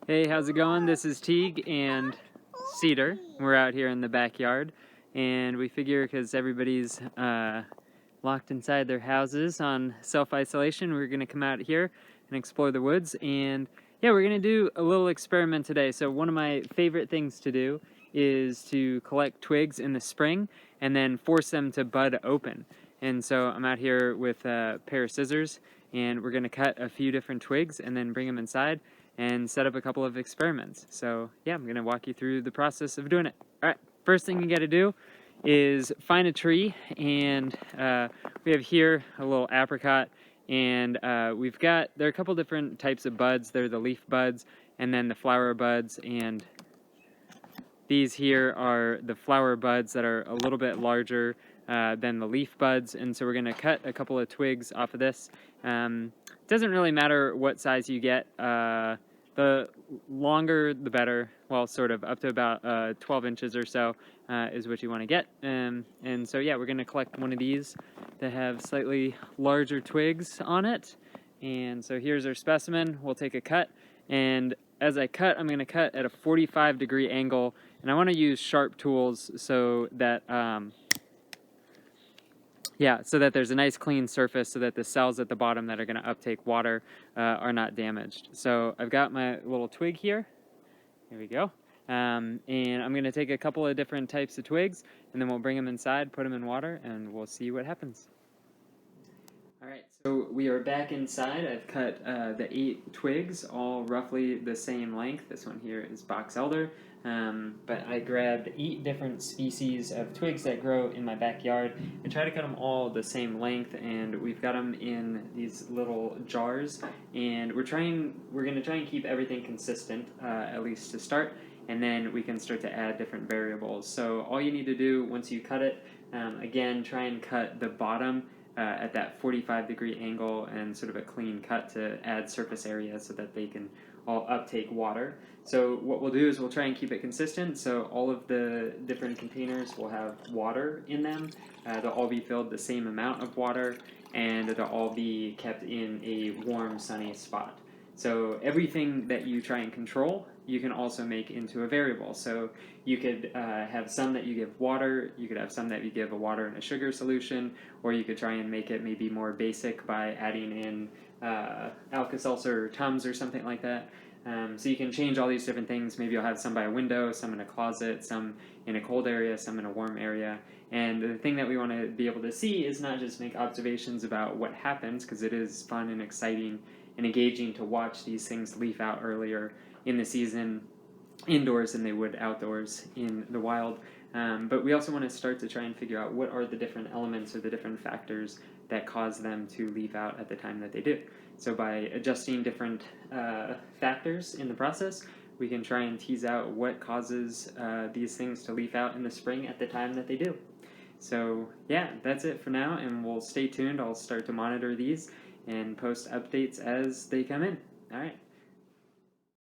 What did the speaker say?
Hey, how's it going? This is Teague and Cedar. We're out here in the backyard, and we figure because everybody's locked inside their houses on self-isolation, we're going to come out here and explore the woods. And yeah, we're going to do a little experiment today. So one of my favorite things to do is to collect twigs in the spring and then force them to bud open. And so I'm out here with a pair of scissors, and we're going to cut a few different twigs and then bring them inside and set up a couple of experiments. So yeah, I'm going to walk you through the process of doing it. All right, first thing you got to do is find a tree, and we have here a little apricot, and there are a couple different types of buds. There are the leaf buds and then the flower buds, and these here are the flower buds that are a little bit larger than the leaf buds, and so we're going to cut a couple of twigs off of this. It doesn't really matter what size you get. The longer the better, well, sort of up to about 12 inches or so is what you want to get. And so yeah, we're going to collect one of these that have slightly larger twigs on it. And so here's our specimen. We'll take a cut, and as I cut, I'm going to cut at a 45-degree angle, and I want to use sharp tools so that so that there's a nice clean surface, so that the cells at the bottom that are going to uptake water are not damaged. So I've got my little twig here. Here we go. And I'm going to take a couple of different types of twigs, and then we'll bring them inside, put them in water, and we'll see what happens. Alright, so we are back inside. I've cut the 8 twigs, all roughly the same length. This one here is box elder, but I grabbed 8 different species of twigs that grow in my backyard and try to cut them all the same length, and we've got them in these little jars, and we're going to try and keep everything consistent, at least to start, and then we can start to add different variables. So all you need to do once you cut it, again, try and cut the bottom at that 45-degree angle and sort of a clean cut to add surface area so that they can all uptake water. So what we'll do is we'll try and keep it consistent, so all of the different containers will have water in them. They'll all be filled the same amount of water, and they'll all be kept in a warm, sunny spot. So everything that you try and control, you can also make into a variable. So you could have some that you give water, you could have some that you give a water and a sugar solution, or you could try and make it maybe more basic by adding in Alka-Seltzer or Tums or something like that. So you can change all these different things. Maybe you'll have some by a window, some in a closet, some in a cold area, some in a warm area. And the thing that we want to be able to see is not just make observations about what happens, because it is fun and exciting and engaging to watch these things leaf out earlier in the season indoors than they would outdoors in the wild. But we also want to start to try and figure out what are the different elements or the different factors that cause them to leaf out at the time that they do. So by adjusting different factors in the process, we can try and tease out what causes these things to leaf out in the spring at the time that they do. So yeah, that's it for now, and we'll stay tuned. I'll start to monitor these and post updates as they come in. All right.